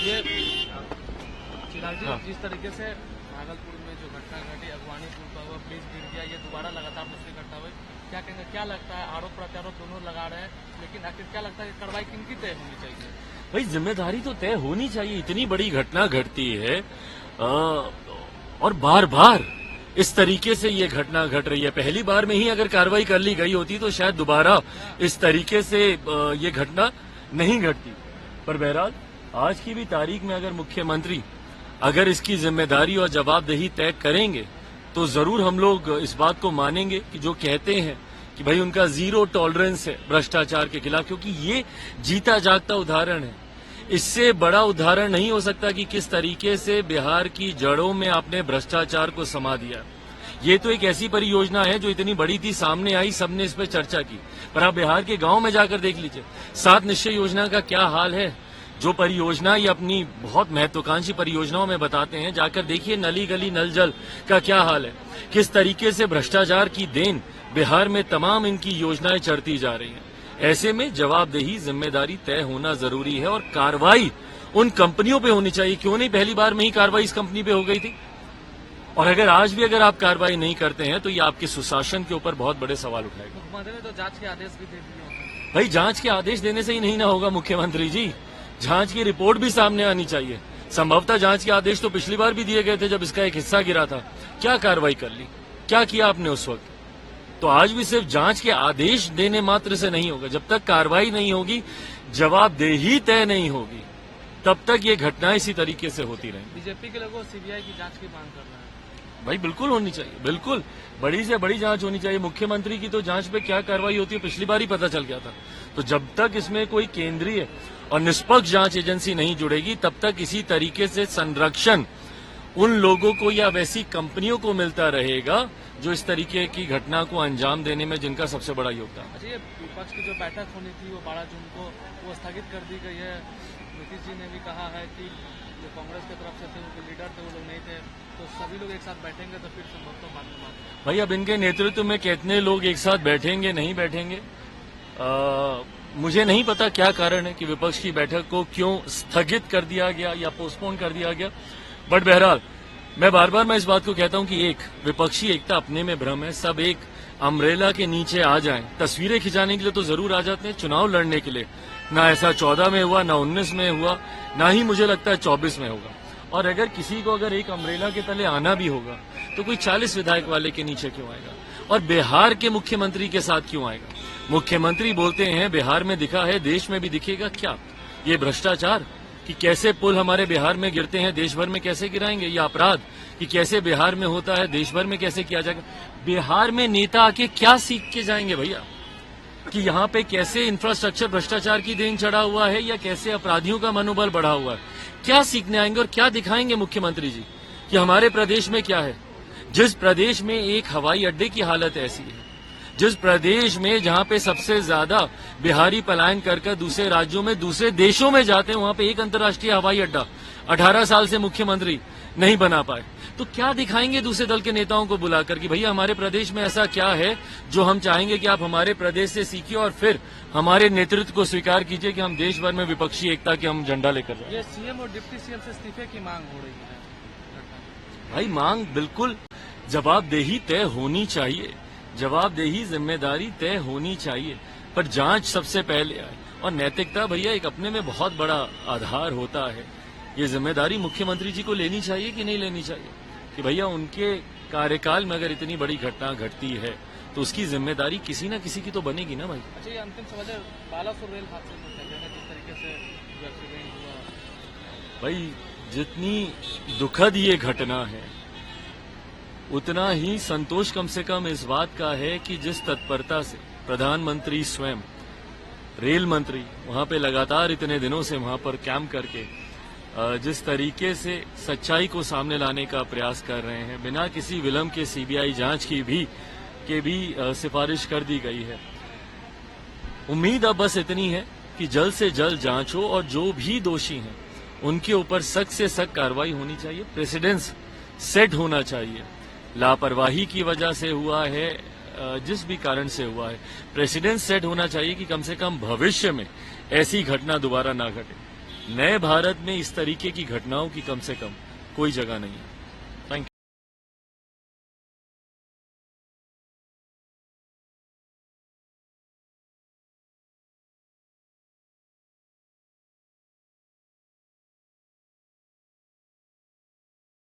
ये चिराग जी, जिस तरीके से भागलपुर में जो घटना घटी, अगवानीपुर का हुआ, ब्रिज गिर गया, ये दोबारा लगातार दूसरी घटना हुई, क्या कहेंगे, क्या लगता है? आरोप प्रत्यारोप दोनों लगा रहे हैं, लेकिन आखिर क्या लगता है कि कार्रवाई किनकी तय होनी चाहिए? भाई जिम्मेदारी तो तय होनी चाहिए। इतनी बड़ी घटना घटती है और बार बार इस तरीके से ये घटना घट रही है। पहली बार में ही अगर कार्रवाई कर ली गई होती तो शायद दोबारा इस तरीके से ये घटना नहीं घटती। पर बहरहाल आज की भी तारीख में अगर मुख्यमंत्री अगर इसकी जिम्मेदारी और जवाबदेही तय करेंगे तो जरूर हम लोग इस बात को मानेंगे कि जो कहते हैं कि भाई उनका जीरो टॉलरेंस है भ्रष्टाचार के खिलाफ, क्योंकि ये जीता जागता उदाहरण है। इससे बड़ा उदाहरण नहीं हो सकता कि किस तरीके से बिहार की जड़ों में आपने भ्रष्टाचार को समा दिया। ये तो एक ऐसी परियोजना है जो इतनी बड़ी थी, सामने आई, सबने इस पर चर्चा की, पर आप बिहार के गांव में जाकर देख लीजिए 7 निश्चय योजना का क्या हाल है। जो परियोजना ये अपनी बहुत महत्वाकांक्षी परियोजनाओं में बताते हैं, जाकर देखिए नली गली नल जल का क्या हाल है, किस तरीके से भ्रष्टाचार की देन बिहार में तमाम इनकी योजनाएं चढ़ती जा रही हैं। ऐसे में जवाबदेही जिम्मेदारी तय होना जरूरी है और कार्रवाई उन कंपनियों पे होनी चाहिए। क्यों नहीं पहली बार में ही कार्रवाई इस कंपनी पे हो गई थी? और अगर आज भी अगर आप कार्रवाई नहीं करते हैं तो ये आपके सुशासन के ऊपर बहुत बड़े सवाल उठाएगा। मुख्यमंत्री ने तो जांच के आदेश भी दे दिए हैं। भाई जांच के आदेश देने से ही नहीं ना होगा मुख्यमंत्री जी, जांच की रिपोर्ट भी सामने आनी चाहिए। संभवतः जांच के आदेश तो पिछली बार भी दिए गए थे जब इसका एक हिस्सा गिरा था। क्या कार्रवाई कर ली, क्या किया आपने उस वक्त? तो आज भी सिर्फ जांच के आदेश देने मात्र से नहीं होगा। जब तक कार्रवाई नहीं होगी, जवाबदेही तय नहीं होगी, तब तक ये घटनाएं इसी तरीके से होती रहेंगी। बीजेपी के लोगों सीबीआई की जांच की मांग कर रहे हैं। भाई बिल्कुल होनी चाहिए, बिल्कुल बड़ी से बड़ी जांच होनी चाहिए। मुख्यमंत्री की तो जांच पे क्या कार्रवाई होती है पिछली बार ही पता चल गया था। तो जब तक इसमें कोई केंद्रीय और निष्पक्ष जांच एजेंसी नहीं जुड़ेगी, तब तक इसी तरीके से संरक्षण उन लोगों को या वैसी कंपनियों को मिलता रहेगा जो इस तरीके की घटना को अंजाम देने में जिनका सबसे बड़ा योगदान। अच्छा, ये विपक्ष की जो बैठक होनी थी वो 12 जून को वो स्थगित कर दी गई है। नीतीश जी ने भी कहा है कि जो कांग्रेस की तरफ से थे उनके लीडर थे, वो लोग नहीं थे, तो सभी लोग एक साथ बैठेंगे तो फिर संभव तो बात में बात। भाई अब इनके नेतृत्व में कितने लोग एक साथ बैठेंगे नहीं बैठेंगे, मुझे नहीं पता क्या कारण है कि विपक्ष की बैठक को क्यों स्थगित कर दिया गया या पोस्टपोन कर दिया गया। बट बहरहाल मैं बार बार इस बात को कहता हूं कि एक विपक्षी एकता अपने में भ्रम है। सब एक अम्ब्रेला के नीचे आ जाएं, तस्वीरें खिंचाने के लिए तो जरूर आ जाते हैं, चुनाव लड़ने के लिए ना ऐसा 14 में हुआ, ना 19 में हुआ, ना ही मुझे लगता है 24 में होगा। और अगर किसी को अगर एक अम्ब्रेला के तले आना भी होगा तो कोई 40 विधायक वाले के नीचे क्यों आएगा और बिहार के मुख्यमंत्री के साथ क्यों आएगा? मुख्यमंत्री बोलते हैं बिहार में दिखा है, देश में भी दिखेगा क्या? ये भ्रष्टाचार कि कैसे पुल हमारे बिहार में गिरते हैं, देश भर में कैसे गिराएंगे? ये अपराध कि कैसे बिहार में होता है, देश भर में कैसे किया जाएगा? बिहार में नेता आके क्या सीख के जाएंगे भैया कि यहाँ पे कैसे इंफ्रास्ट्रक्चर भ्रष्टाचार की देन चढ़ा हुआ है या कैसे अपराधियों का मनोबल बढ़ा हुआ है? क्या सीखने आएंगे और क्या दिखाएंगे मुख्यमंत्री जी कि हमारे प्रदेश में क्या है? जिस प्रदेश में एक हवाई अड्डे की हालत ऐसी है, जिस प्रदेश में जहां पे सबसे ज्यादा बिहारी पलायन कर दूसरे राज्यों में, दूसरे देशों में जाते हैं, वहां पे एक अंतर्राष्ट्रीय हवाई अड्डा 18 साल से मुख्यमंत्री नहीं बना पाए, तो क्या दिखाएंगे दूसरे दल के नेताओं को बुलाकर कि भैया हमारे प्रदेश में ऐसा क्या है जो हम चाहेंगे कि आप हमारे प्रदेश से सीखिए और फिर हमारे नेतृत्व को स्वीकार कीजिए कि हम देश भर में विपक्षी एकता के हम झंडा लेकर जाएं। ये सीएम और डिप्टी सीएम से इस्तीफे की मांग हो रही है। भाई मांग बिल्कुल, जवाबदेही तय होनी चाहिए, जवाबदेही जिम्मेदारी तय होनी चाहिए, पर जांच सबसे पहले आए। और नैतिकता भैया एक अपने में बहुत बड़ा आधार होता है। ये जिम्मेदारी मुख्यमंत्री जी को लेनी चाहिए कि नहीं लेनी चाहिए कि भैया उनके कार्यकाल में अगर इतनी बड़ी घटना घटती है तो उसकी जिम्मेदारी किसी न किसी की तो बनेगी ना भाई। अच्छा, ये अंतिम सवाल है, बालासुर रेल हादसे में जिस तरीके से एक्सीडेंट हुआ, भाई जितनी दुखद ये घटना है उतना ही संतोष कम से कम इस बात का है कि जिस तत्परता से प्रधानमंत्री स्वयं, रेल मंत्री वहां पे लगातार इतने दिनों से वहां पर कैंप करके जिस तरीके से सच्चाई को सामने लाने का प्रयास कर रहे हैं, बिना किसी विलंब के सीबीआई जांच की भी सिफारिश कर दी गई है। उम्मीद अब बस इतनी है कि जल्द से जल्द जांच हो और जो भी दोषी हैं उनके ऊपर सख्त से सख्त कार्रवाई होनी चाहिए, प्रेसिडेंस सेट होना चाहिए। लापरवाही की वजह से हुआ है, जिस भी कारण से हुआ है, प्रेसिडेंस सेट होना चाहिए कि कम से कम भविष्य में ऐसी घटना दोबारा ना घटे। नए भारत में इस तरीके की घटनाओं की कम से कम कोई जगह नहीं है।